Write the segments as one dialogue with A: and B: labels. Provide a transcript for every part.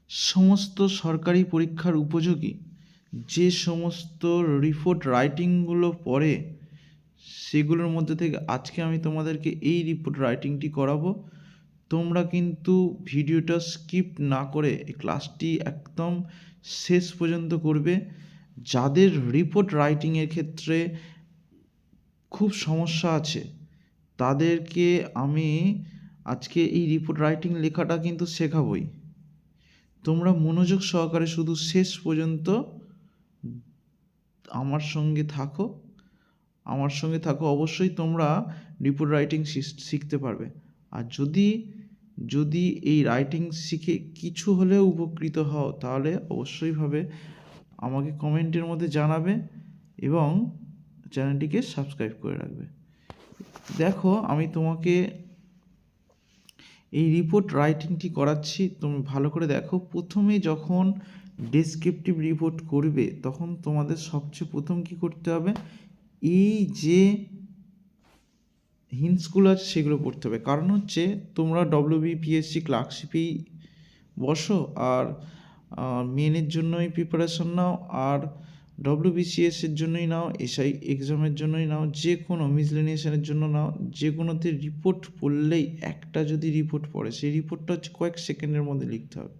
A: সমস্ত সরকারি পরীক্ষার উপযোগী যে সমস্ত রিপোর্ট রাইটিংগুলো পড়ে সেগুলোর মধ্যে থেকে আজকে আমি তোমাদেরকে এই রিপোর্ট রাইটিংটি করাবো। তোমরা কিন্তু ভিডিওটা স্কিপ না করে এই ক্লাসটি একদম শেষ পর্যন্ত করবে। যাদের রিপোর্ট রাইটিংয়ের ক্ষেত্রে খুব সমস্যা আছে তাদেরকে আমি আজকে এই রিপোর্ট রাইটিং লেখাটা কিন্তু শেখাবই। তোমরা মনোযোগ সহকারে শুধু শেষ পর্যন্ত আমার সঙ্গে থাকো। অবশ্যই তোমরা রিপোর্ট রাইটিং শিখতে পারবে। আর যদি এই রাইটিং শিখে কিছু হলেও উপকৃত হও তাহলে অবশ্যইভাবে আমাকে কমেন্টের মধ্যে জানাবে এবং চ্যানেলটিকে সাবস্ক্রাইব করে রাখবে। দেখো, আমি তোমাকে এই রিপোর্ট রাইটিংটি করাচ্ছি, তুমি ভালো করে দেখো। প্রথমে যখন ডেসক্রিপটিভ রিপোর্ট করবে তখন তোমাদের সবচেয়ে প্রথম কি করতে হবে, এই যে হিন্টসগুলো আছে সেগুলো পড়তে হবে। কারণ হচ্ছে তোমরা WBPSC ক্লার্কশিপেই বসো আর মেনের জন্যই প্রিপারেশন নাও, আর WBCS এর জন্যই নাও, SI এক্সামের জন্যই নাও, যে কোনো মিসলেনিয়েশনের জন্য নাও, যে কোনোতে রিপোর্ট পড়লেই একটা যদি রিপোর্ট পড়ে সেই রিপোর্টটা হচ্ছে কয়েক সেকেন্ডের মধ্যে লিখতে হবে।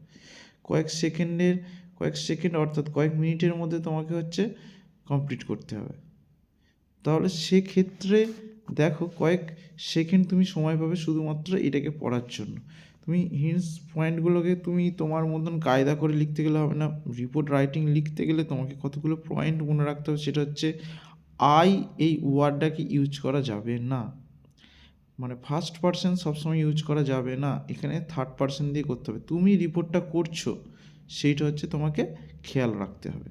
A: কয়েক সেকেন্ড অর্থাৎ কয়েক মিনিটের মধ্যে তোমাকে হচ্ছে কমপ্লিট করতে হবে। তাহলে সেক্ষেত্রে দেখো, কয়েক সেকেন্ড তুমি সময় পাবে শুধুমাত্র এটাকে পড়ার জন্য। তুমি হিন্টস পয়েন্টগুলোকে তুমি তোমার মতন কায়দা করে লিখতে গেলে হবে না। রিপোর্ট রাইটিং লিখতে গেলে তোমাকে কতগুলো পয়েন্ট মনে রাখতে হবে। সেটা হচ্ছে এই ওয়ার্ডটাকে ইউজ করা যাবে না, মানে ফার্স্ট পারসন সবসময় ইউজ করা যাবে না, এখানে থার্ড পারসন দিয়ে করতে হবে। তুমি রিপোর্টটা করছো সেইটা হচ্ছে তোমাকে খেয়াল রাখতে হবে।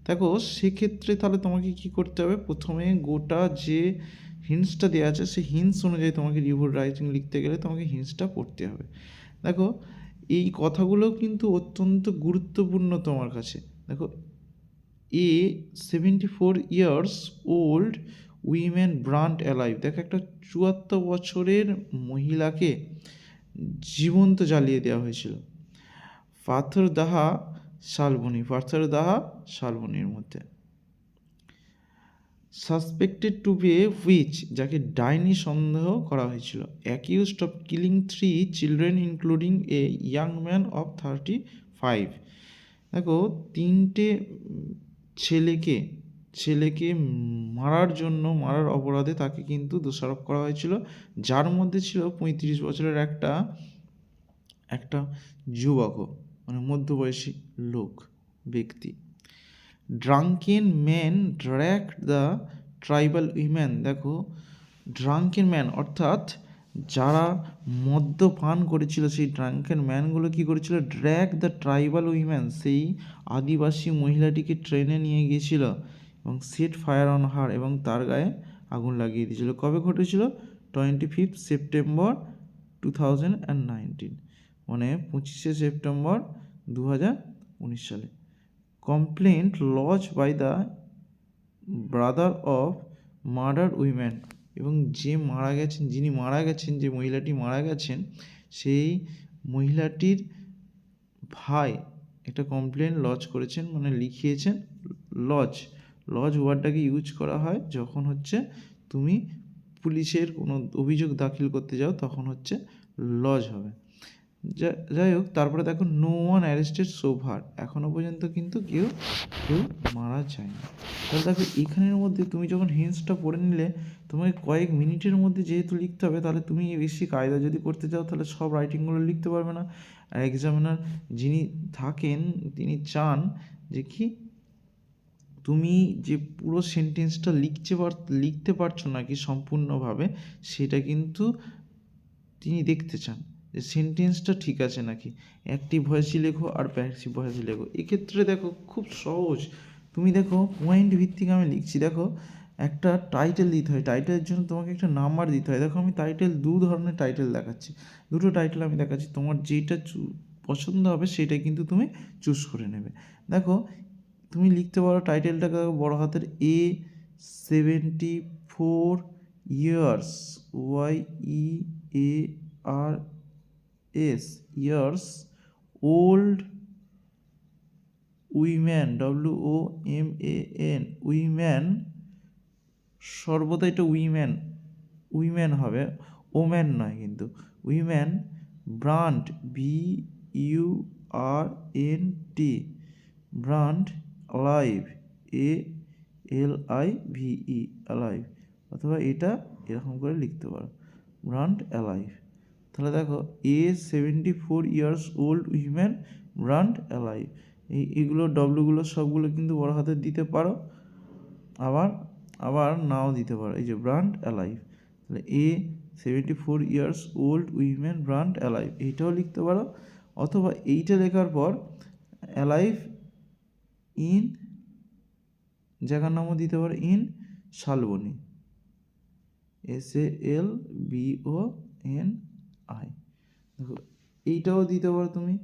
A: দেখো, সেক্ষেত্রে তাহলে তোমাকে কি করতে হবে, প্রথমে গোটা যে হিন্টসটা দেওয়া আছে সেই হিন্টস অনুযায়ী তোমাকে রিপোর্ট রাইটিং লিখতে গেলে তোমাকে হিন্টসটা পড়তে হবে। দেখো, এই কথাগুলো কিন্তু অত্যন্ত গুরুত্বপূর্ণ তোমার কাছে। দেখো, 74 years old উইমেন ব্রান্ট অ্যালাইভ। দেখো, একটা 74 বছরের মহিলাকে জীবন্ত জ্বালিয়ে দেওয়া হয়েছিল পাথরদাহা শালবনির মধ্যে। Suspected to be a witch, যাকে ডাইনি সন্দেহ করা হয়েছিল। Accused of killing 3 children including a young man of 35। দেখো, 3টে ছেলেকে মারার অপরাধে তাকে কিন্তু দোষারোপ করা হয়েছিল, যার মধ্যে ছিল 35 বছরের একটা যুবকও, মানে মধ্যবয়সী ব্যক্তি। Drunken man drag the tribal women. দেখো, ড্রাঙ্কেন ম্যান অর্থাৎ যারা মদ্যপান করেছিল সেই ড্রাঙ্কেন ম্যানগুলো কী করেছিল, ড্র্যাগ দ্য ট্রাইবাল উইমেন, সেই আদিবাসী মহিলাটিকে ট্রেনে নিয়ে গিয়েছিল এবং সেট ফায়ার অন হার, এবং তার গায়ে আগুন লাগিয়ে দিয়েছিল। কবে ঘটেছিল? 25 সেপ্টেম্বর 2019, মানে 25শে সেপ্টেম্বর 2019 সালে। Complaint lodge by the brother of murder women, এবং যিনি মারা গেছেন, যে মহিলাটি মারা গেছেন, সেই মহিলাটির ভাই একটা কমপ্লেন লজ করেছেন, মানে লিখিয়েছেন। লজ ওয়ার্ডটাকে ইউজ করা হয় যখন হচ্ছে তুমি পুলিশের কোনো অভিযোগ দাখিল করতে যাও, তখন হচ্ছে লজ হবে। যাই হোক, তারপরে দেখো, no one arrested so far, এখনও পর্যন্ত কিন্তু কেউ মারা যায়নি। তাহলে দেখো, এখানের মধ্যে তুমি যখন হিন্টসটা পড়ে নিলে, তোমাকে কয়েক মিনিটের মধ্যে যেহেতু লিখতে হবে, তাহলে তুমি বেশি কায়দা যদি করতে চাও তাহলে সব রাইটিংগুলো লিখতে পারবে না। আর এক্সামিনার যিনি থাকেন তিনি চান যে কি, তুমি যে পুরো সেন্টেন্সটা লিখতে পারছো নাকি সম্পূর্ণভাবে, সেটা কিন্তু তিনি দেখতে চান যে সেন্টেন্সটা ঠিক আছে নাকি। অ্যাক্টিভ ভয়েসই লেখো আর প্যাসিভ ভয়েসই লেখো। এক্ষেত্রে দেখো, খুব সহজ। তুমি দেখো, পয়েন্ট ভিত্তিক আমি লিখছি। দেখো, একটা টাইটেল দিতে হয়, টাইটেলের জন্য তোমাকে একটা নাম্বার দিতে হয়। দেখো, আমি দু ধরনের টাইটেল দেখাচ্ছি, দুটো টাইটেল আমি দেখাচ্ছি, তোমার যেটা পছন্দ হবে সেটাই কিন্তু তুমি চুজ করে নেবে। দেখো, তুমি লিখতে পারো টাইটেলটাকে বড় হাতের A74 years, YEARS, years old woman, WOMAN, woman, সর্বদা এটা উইম্যান হবে, ওম্যান নয় কিন্তু। Woman brand, BURNT, brand alive, ALIVE, alive, অথবা এটা এরকম করে লিখতে পারো, ব্রান্ড অ্যালাইভ। তাহলে দেখো A74 years old woman brand alive, এইগুলো ডব্লুগুলো সবগুলো কিন্তু বড় হাতে দিতে পারো, আবার নাও দিতে পারো। এই যে ব্রান্ড অ্যালাইভ, তাহলে A74 years old women brand alive এইটাও লিখতে পারো, অথবা এইটা লেখার পর অ্যালাইভ ইন জায়গার নামও দিতে পারো, ইন শালবনী, SALBONI, দেখো এইটাও দিতে পারো তুমি।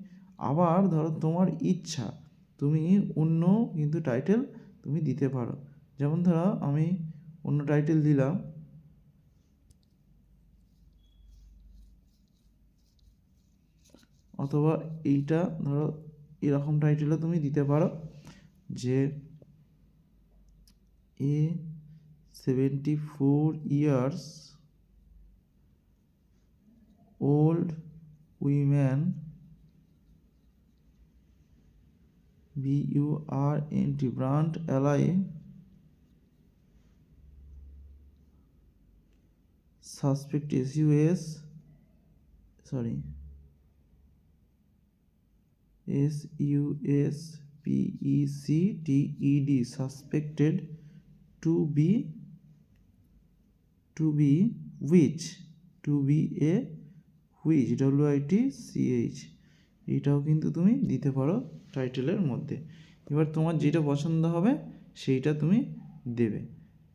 A: আবার ধরো তোমার ইচ্ছা, তুমি অন্য কিন্তু টাইটেল তুমি দিতে পারো, যেমন ধরো আমি অন্য টাইটেল দিলাম, অথবা এইটা ধরো এরকম টাইটেলও তুমি দিতে পারো যে A74 years old women BURNT brand alive suspect SUSPECTED suspected to be which, to be a which, WITCH, এইটাও কিন্তু তুমি দিতে পারো টাইটেলের মধ্যে। এবার তোমার যেটা পছন্দ হবে সেইটা তুমি দেবে।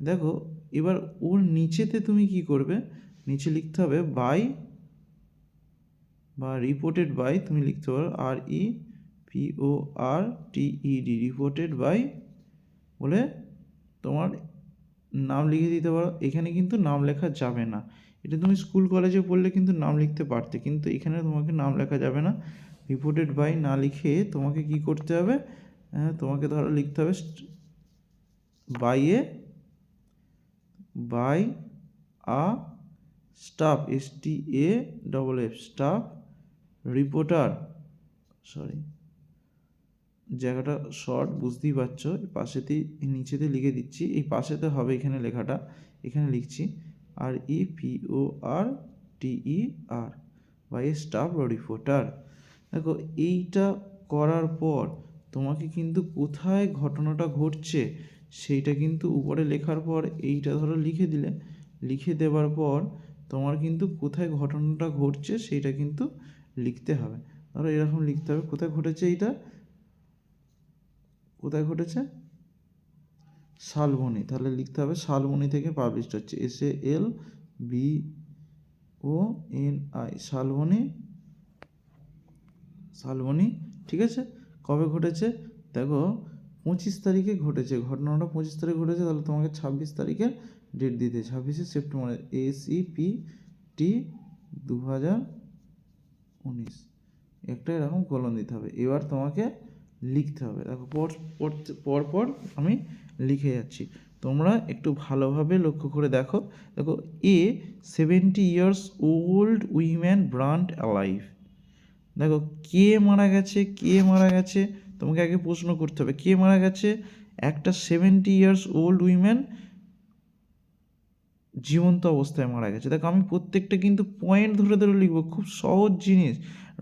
A: দেখো এবার ওর নিচেতে তুমি কি করবে, নিচে লিখতে হবে বাই বা রিপোর্টেড বাই, তুমি লিখতে পারো REPORTED, রিপোর্টেড বাই বলে তোমার নাম লিখে দিতে পারো। এখানে কিন্তু নাম লেখা যাবে না, এটা তুমি স্কুল কলেজে পড়লে কিন্তু নাম লিখতে পারতে, কিন্তু এখানে তোমাকে নাম লেখা যাবে না। রিপোর্টেড বাই না লিখে তোমাকে কি করতে হবে, তোমাকে ধরো লিখতে হবে by a staff, STAFF, staff reporter, জায়গাটা শর্ট বুঝতেই পারছো, পাশেতেই নিচেতে লিখে দিচ্ছি, এই পাশেতে হবে এখানে লেখাটা, এখানে লিখছি REPORTER বাই স্টাফ রিপোর্টার। দেখো এইটা করার পর তোমাকে কিন্তু কোথায় ঘটনাটা ঘটছে সেইটা কিন্তু উপরে লেখার পর এইটা ধরো লিখে দিলে, লিখে দেওয়ার পর তোমার কিন্তু কোথায় ঘটনাটা ঘটছে সেইটা কিন্তু লিখতে হবে। ধরো এরকম লিখতে হবে কোথায় ঘটেছে, এইটা কোথায় ঘটেছে, শালবনী, তাহলে লিখতে হবে শালবনী থেকে পাবলিশড হচ্ছে, SALBONI, শালবনী, ঠিক আছে। কবে ঘটেছে দেখো 25 তারিখে ঘটেছে, ঘটনাটা 25 তারিখে ঘটেছে, তাহলে তোমাকে 26 তারিখের ডেট দিতে, 26শে সেপ্টেম্বর, SEPT 2019, একটা এরকম কলম দিতে হবে। এবার তোমাকে লিখতে হবে, দেখো পর আমি লিখে যাচ্ছি, তোমরা একটু ভালোভাবে লক্ষ্য করে দেখো। দেখো A70 years old women brand alive, দেখো কে মারা গেছে, তোমাকে আগে প্রশ্ন করতে হবে কে মারা গেছে, একটা 70 years old women জীবন্ত অবস্থায় মারা গেছে। দেখো আমি প্রত্যেকটা কিন্তু পয়েন্ট ধরে ধরে লিখবো, খুব সহজ জিনিস,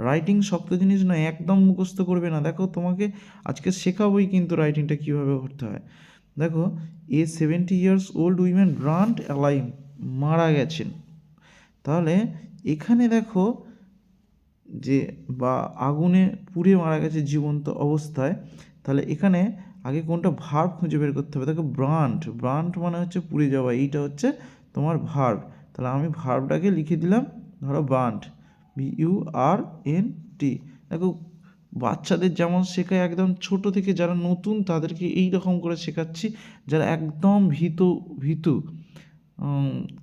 A: রাইটিং শক্ত জিনিস নয়, একদম মুখস্থ করবে না। দেখো তোমাকে আজকে শেখাবোই কিন্তু রাইটিংটা কীভাবে করতে হয়। দেখো A70 years old women brand alive, মারা গেছেন, তাহলে এখানে দেখো যে বা আগুনে পুড়ে মারা গেছে জীবন্ত অবস্থায়, তাহলে এখানে আগে কোনটা ভার্ব খুঁজে বের করতে হবে। দেখো ব্রান্ড মানে হচ্ছে পুড়ে যাওয়া, এইটা হচ্ছে তোমার ভার্ব, তাহলে আমি ভার্বটাকে লিখে দিলাম ধরো ব্রান্ড, BURNT। দেখো বাচ্চাদের যেমন শেখায় একদম ছোট থেকে, যারা নতুন তাদেরকে এই রকম করে শেখাচ্ছি, যারা একদম ভীতু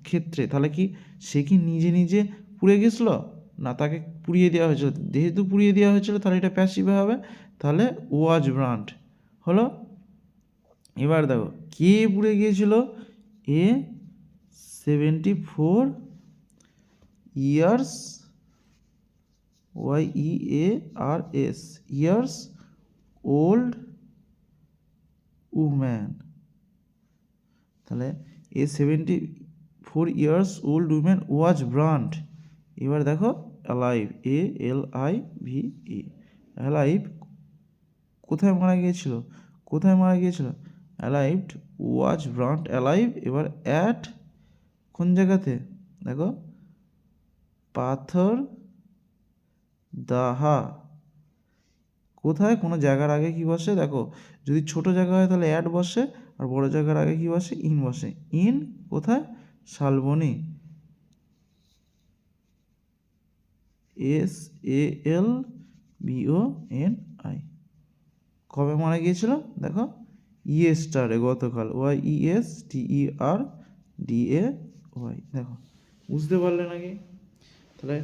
A: ক্ষেত্রে, তাহলে কি সে কি নিজে পুড়ে গেছিলো না, তাকে পুড়িয়ে দেওয়া হয়েছিল, যেহেতু পুড়িয়ে দেওয়া হয়েছিল তাহলে এটা প্যাসিভ হবে, তাহলে ওয়াজ ব্রান্ড, হলো। এবার দেখো কে পুড়ে গিয়েছিল, এ 74 years, YEARS years old woman. তাহলে এ 74 ইয়ার্স ওল্ড উম্যান ওয়াজ ব্রান্ড। এবার দেখো অ্যালাইভ, ALIVE, অ্যালাইভ কোথায় মারা গিয়েছিল, কোথায় মারা গিয়েছিল, অ্যালাইভড ওয়াজ ব্রান্ড অ্যালাইভ। এবার অ্যাট কোন জায়গাতে, দেখো পাথর দাহা, কোথায়, কোনো জায়গার আগে কি বসে, দেখো যদি ছোট জায়গা হয় তাহলে অ্যাট বসে, আর বড় জায়গার আগে কি বসে, ইন বসে। ইন কোথায়, শালবনী, SALBONI। কবে মারা গিয়েছিল, দেখো ইয়েস্টারডে, গতকাল, YESTERDAY। দেখো বুঝতে পারলে নাকি? তাহলে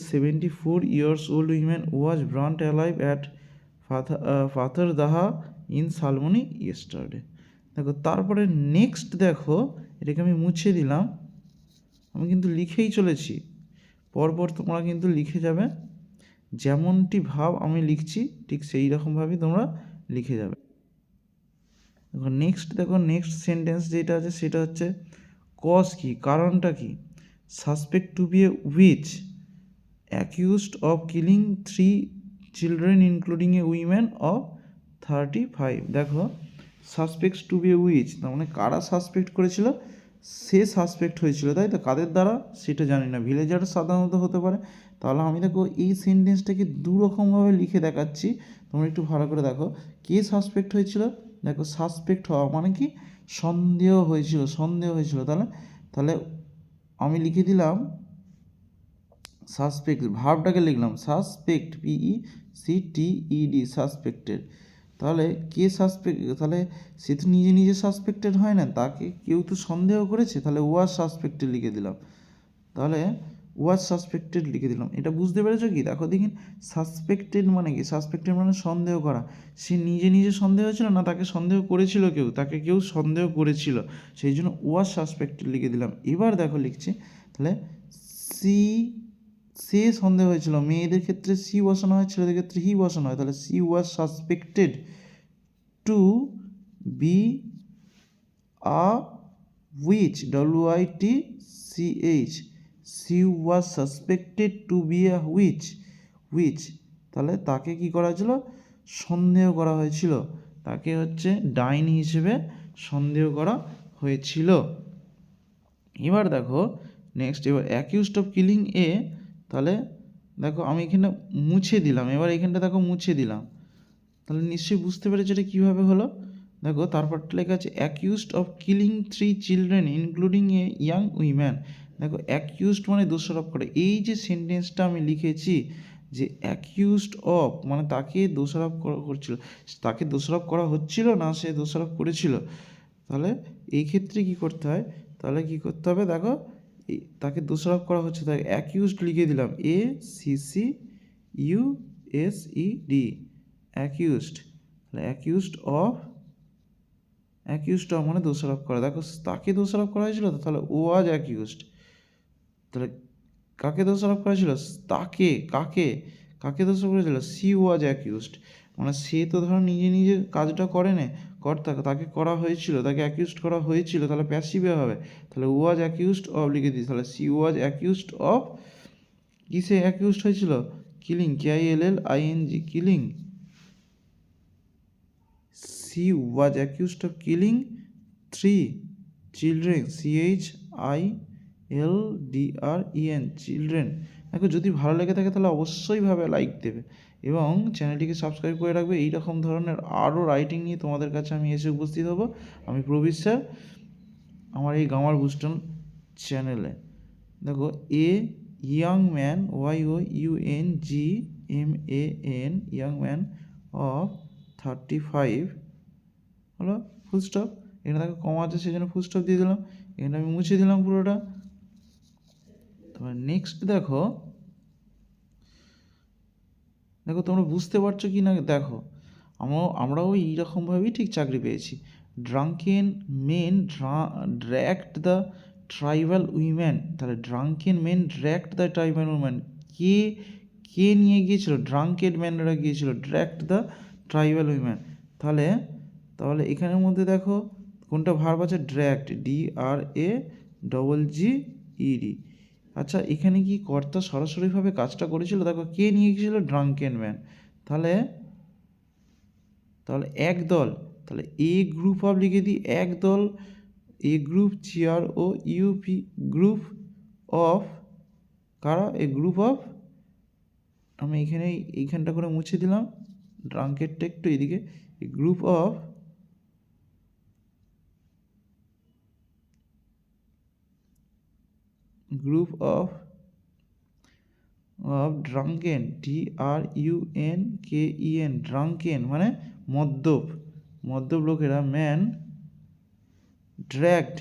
A: 74 years old woman was burnt alive at Fatherdaha in Salmoni yesterday। দেখো তারপরে নেক্সট দেখো, এটাকে আমি মুছে দিলাম, আমি কিন্তু লিখেই চলেছি, পরপর তোমরা কিন্তু লিখে যাবে, যেমনটি ভাব আমি লিখছি ঠিক সেই রকমভাবেই তোমরা লিখে যাবে। দেখো নেক্সট সেন্টেন্স যেটা আছে সেটা হচ্ছে কজ কি, কারণটা কি, suspect to be a witch accused of killing 3 children including a women of 35। দেখো suspects to be a witch, তার মানে কারা সাসপেক্ট করেছিল, সে সাসপেক্ট হয়েছিল, তাই তো, কাদের দ্বারা সেটা জানি না, ভিলেজার সাধারণত হতে পারে। তাহলে আমি দেখো এই সেন্টেন্সটাকে দুরকমভাবে লিখে দেখাচ্ছি, তোমরা একটু ভালো করে দেখো। কে সাসপেক্ট হয়েছিল, দেখো সাসপেক্ট হওয়া মানে কি, সন্দেহ হয়েছিল, তাহলে তাহলে আমি লিখে দিলাম সাসপেক্ট, ভার্বটাকে লিখলাম সাসপেক্ট, PECTED, সাসপেক্টেড। তাহলে কে সাসপেক্ট, তাহলে সে তো নিজে নিজে সাসপেক্টেড হয় না, তাকে কেউ তো সন্দেহ করেছে, তাহলে ওয়াজ সাসপেক্টেড লিখে দিলাম, তাহলে ওয়াজ সাসপেক্টেড লিখে দিলাম। এটা বুঝতে পেরেছো কি, দেখো দেখিন সাসপেক্টেড মানে কি, সাসপেক্টেড মানে সন্দেহ করা, সে নিজে নিজে সন্দেহ ছিল না, তাকে সন্দেহ করেছিল কেউ, তাকে কেউ সন্দেহ করেছিল, সেই জন্য ওয়াজ সাসপেক্টেড লিখে দিলাম। এবার দেখো লিখছি, তাহলে সে সন্দেহ হয়েছিল, মেয়েদের ক্ষেত্রে সি বসানো হয়, ছেলেদের ক্ষেত্রে হি বসানো হয়, তাহলে C was suspected to be a which, WITCH, she was suspected to be a witch। তাহলে তাকে কি করা হয়েছিল, সন্দেহ করা হয়েছিল, তাকে হচ্ছে ডাইনি হিসেবে সন্দেহ করা হয়েছিল। এবার দেখো নেক্সট, এবার অ্যাকিউজড অফ কিলিং এ, তাহলে দেখো আমি এখানে মুছে দিলাম, এবার এখানটা দেখো মুছে দিলাম, তাহলে নিশ্চয়ই বুঝতে পেরেছো এটা কীভাবে হলো। দেখো তারপরটা লেখা আছে accused of killing 3 children including a young woman. দেখো অ্যাকিউজড মানে দোষারোপ করে, এই যে সেন্টেন্সটা আমি লিখেছি যে অ্যাকিউজড অফ মানে তাকে দোষারোপ করছিল, তাকে দোষারোপ করা হচ্ছিল না সে দোষারোপ করেছিল, তাহলে এই ক্ষেত্রে কি করতে হয়, তাহলে কি করতে হবে, দেখো তাকে দোষারোপ করা হচ্ছে, তাই অ্যাকিউজড লিখে দিলাম, ACCUSED, অ্যাকিউজড। তাহলে অ্যাকিউজড অফ মানে দোষারোপ করা, দেখো তাকে দোষারোপ করা হয়েছিল তো, তাহলে ওয়াজ অ্যাকিউজড। তাহলে কাকে দোষারোপ করা ছিল, কাকে দোষারোপ করেছিল, সি ওয়াজ অ্যাকিউজড, মানে সে তো ধরো নিজে নিজে কাজটা করে না, তাকে করা হয়েছিল, তাকে অ্যাকিউজড করা হয়েছিল, তাহলে প্যাসিভে হবে, তাহলে ওয়াজ অ্যাকিউজড অফ লিখে দিই, তাহলে সি ওয়াজ অ্যাকিউজড অফ, কিসে অ্যাকিউজড হয়েছিল, killing, KILLING, killing, she was accused of killing 3 children, CHILDREN, children. দেখো যদি ভালো লেগে থাকে তাহলে অবশ্যই ভাবে লাইক দেবে এবং চ্যানেলটিকে সাবস্ক্রাইব করে রাখবে। এই রকম ধরনের আরও রাইটিং নিয়ে তোমাদের কাছে আমি এসে উপস্থিত হব। আমি প্রবীর স্যার, আমার এই গ্রামার বুস্টন চ্যানেলে। দেখো young man, YOUNGMAN, young man of 35, হলো ফুল স্টপ, এখানে দেখো কমা আছে সেই জন্য ফুল স্টপ দিয়ে দিলাম, এখানে আমি মুছে দিলাম পুরোটা। তারপর নেক্সট দেখো তোমরা বুঝতে পারছো কি না, দেখো আমরাও এইরকমভাবেই ঠিক চাকরি পেয়েছি। Drunken men dragged the tribal women, তাহলে drunken men dragged the tribal women, কে কে নিয়ে গিয়েছিল? ড্রাঙ্কেন ম্যানরা গিয়েছিল ড্র্যাগড দ্য ট্রাইবাল উইমেন। তাহলে তাহলে এখানের মধ্যে দেখো কোনটা ভার্ব আছে? Dragged, DRAGGED। আচ্ছা, এখানে কি কর্তা সরাসরিভাবে কাজটা করেছিল? দেখো কে নিয়ে গিয়েছিল? Drunken man. তাহলে তাহলে একদল, তাহলে এ গ্রুপ অফ লিখে দিই, একদল, এ গ্রুপ GROUP, গ্রুপ অফ কারা? এ গ্রুপ অফ, আমি এখানে এইখানটা করে মুছে দিলাম, ড্রাঙ্কেরটা একটু এদিকে, a group of drunken, DRUNKEN, drunken মানে মদ্যপ লোকেরা, ম্যান ড্র্যাগড,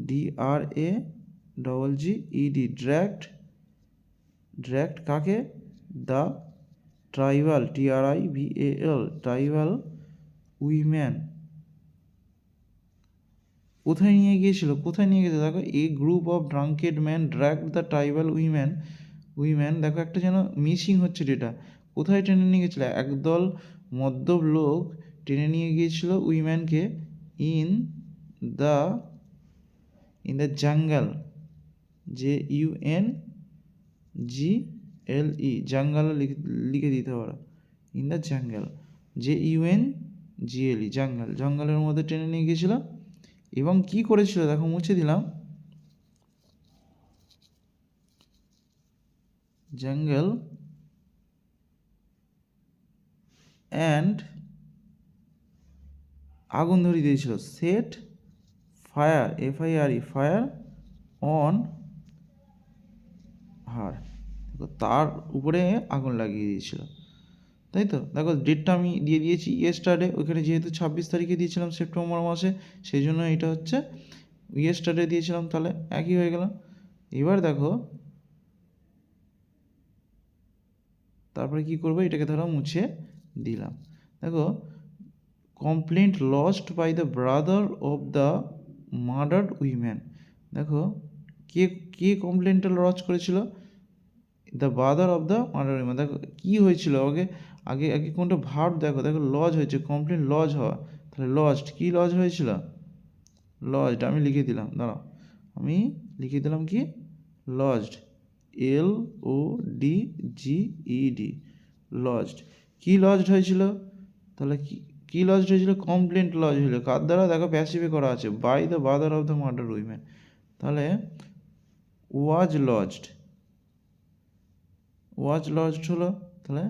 A: DRAGGED, ড্র্যাগড কাকে? The tribal, TRIBAL, tribal women. কোথায় নিয়ে গিয়েছিল? দেখো a group of drunked man dragged the tribal women, দেখো একটা যেন মিসিং হচ্ছে ডেটা। কোথায় টেনে নিয়ে গেছিল? একদল মদ্যপ লোক টেনে নিয়ে গিয়েছিল উইম্যানকে in the jungle, JUNGLE, jungle লিখে দিতে পারো, ইন দ্য জাঙ্গল, JUNGLE, জঙ্গলের মধ্যে টেনে নিয়ে গিয়েছিল। এবং কি করেছিল? দেখো মুছে দিলাম, জঙ্গল অ্যান্ড আগুন ধরিয়ে দিয়েছিল, set fire, FIRE, fire on her, দেখো তার উপরে আগুন লাগিয়ে দিয়েছিল, তাই তো? দেখো ডেটটা আমি দিয়ে দিয়েছি ইয়েস্টারডে, ওইখানে যেহেতু 26 তারিখে দিয়েছিলাম সেপ্টেম্বর মাসে, সেই জন্য এটা হচ্ছে ইয়েস্টারডে দিয়েছিলাম, তাহলে একই হয়ে গেল। এবার দেখো তারপরে কি করবো? এটাকে ধরো মুছে দিলাম। দেখো complaint lodged by the brother of the murdered women, দেখো কে কে কমপ্লেন্টটা লজ করেছিল? The brother of the murdered women. দেখো কী হয়েছিল? আগে কোনটা ভার্ব? দেখো লজ হয়েছে, কমপ্লেন্ট লজ হওয়া, তাহলে লজড, কি লজ হয়েছিল? লজড, আমি লিখে দিলাম, দাঁড়াও আমি লিখে দিলাম কি? লজড, LODGED, লজড। কি লজড হয়েছিল? তাহলে কি লজড হয়েছিল? কমপ্লেন্ট লজ হয়েছিল, কার দ্বারা? দেখো প্যাসিভে করা আছে, by the brother of the murder women, তাহলে ওয়াজ লজড হলো। তাহলে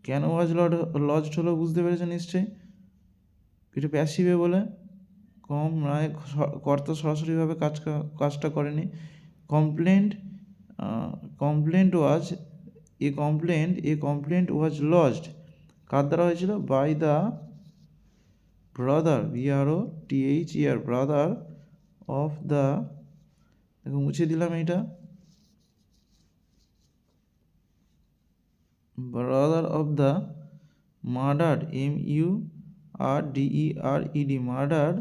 A: কেন ওয়াজ লজড হলো বুঝতে পেরেছো নিশ্চয়ই? এটা প্যাসিভে বলে, মানে কর্তা সরাসরিভাবে কাজটা করেনি। কমপ্লেন্ট ওয়াজ, এ কমপ্লেন্ট ওয়াজ লজড, কার দ্বারা হয়েছিল? By the brother, BROTHER, brother of the, দেখো মুছে দিলাম এইটা, brother of the murdered, MURDERED, murdered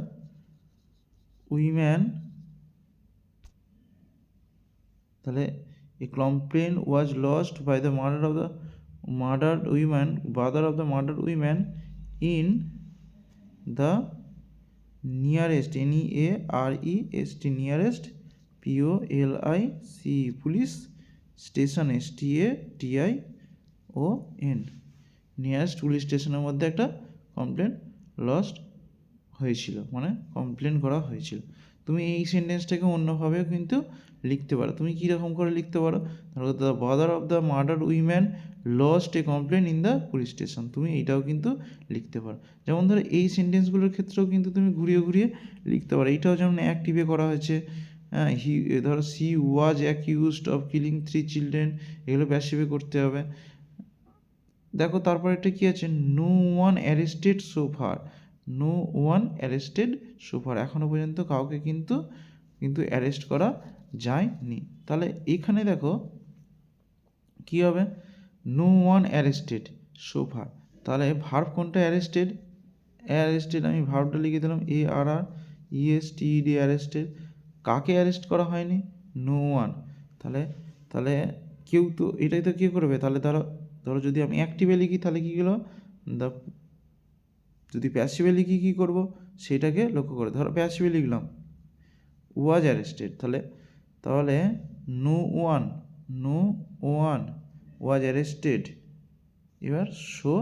A: women. তাহলে a complaint was lost by the murder of the murdered women, brother of the murdered women in the nearest, NEAREST, nearest, POLIC, police station, STATION, nearest police স্টেশনের মধ্যে একটা complain lost হয়েছিল, মানে complain করা হয়েছিল। তুমি এই সেন্টেন্সটাকে অন্যভাবেও কিন্তু লিখতে পারো। তুমি কীরকম করে লিখতে পারো? ধরো the brother of the murdered women lost A complain in the police station, তুমি এইটাও কিন্তু লিখতে পারো। যেমন ধরো এই সেন্টেন্সগুলোর ক্ষেত্রেও কিন্তু তুমি ঘুরিয়ে লিখতে পারো। এইটাও যেমন অ্যাক্টিভে করা হয়েছে, ধরো she was accused of killing 3 children, এগুলো প্যাসিভে করতে হবে। দেখো তারপরে একটা কী আছে? No one arrested so far, no one arrested so far, এখনও পর্যন্ত কাউকে কিন্তু অ্যারেস্ট করা যায়নি। তাহলে এখানে দেখো কী হবে? No one arrested, so far. তাহলে ভার্ব কোনটা? অ্যারেস্টেড। অ্যারেস্টেড আমি ভার্বটা লিখে দিলাম ARRESTED, অ্যারেস্টেড। কাকে অ্যারেস্ট করা হয়নি? No one. তাহলে তাহলে কেউ তো এটাই তো কে করবে? তাহলে ধরো ধরো যদি আমি অ্যাক্টিভে লিখি তাহলে কী গেলো? দ্য, যদি প্যাসিভে লিখি কী করবো সেটাকে লক্ষ্য করে। ধরো প্যাসিভে লিখলাম ওয়াজ অ্যারেস্টেড, তাহলে তাহলে নো ওয়ান ওয়াজ অ্যারেস্টেড। এবার সো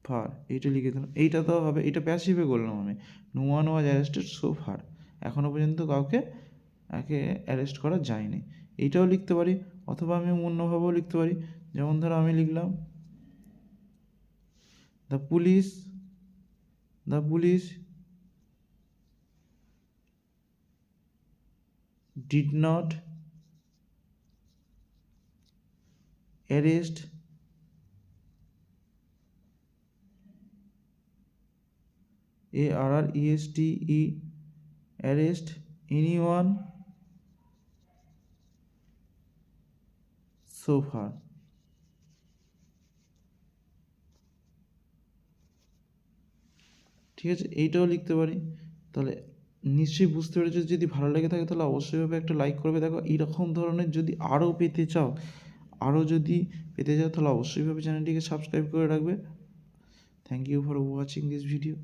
A: ফার এইটা লিখে দিলাম। এইটা তো হবে, এটা প্যাসিভে করলাম আমি, no one was arrested so far. এখনও পর্যন্ত কাউকে অ্যারেস্ট করা যায়নি। এইটাও লিখতে পারি, অথবা আমি অন্যভাবেও লিখতে পারি। যেমন ধরো আমি লিখলাম the police did not arrest arrest anyone so far। ঠিক আছে, এইটাও লিখতে পারি। তাহলে নিশ্চয়ই বুঝতে পেরেছো। যদি ভালো লেগে থাকে তাহলে অবশ্যইভাবে একটা লাইক করবে। দেখো এইরকম ধরনের যদি আরও পেতে চাও তাহলে অবশ্যইভাবে চ্যানেলটিকে সাবস্ক্রাইব করে রাখবে। Thank you for watching this video.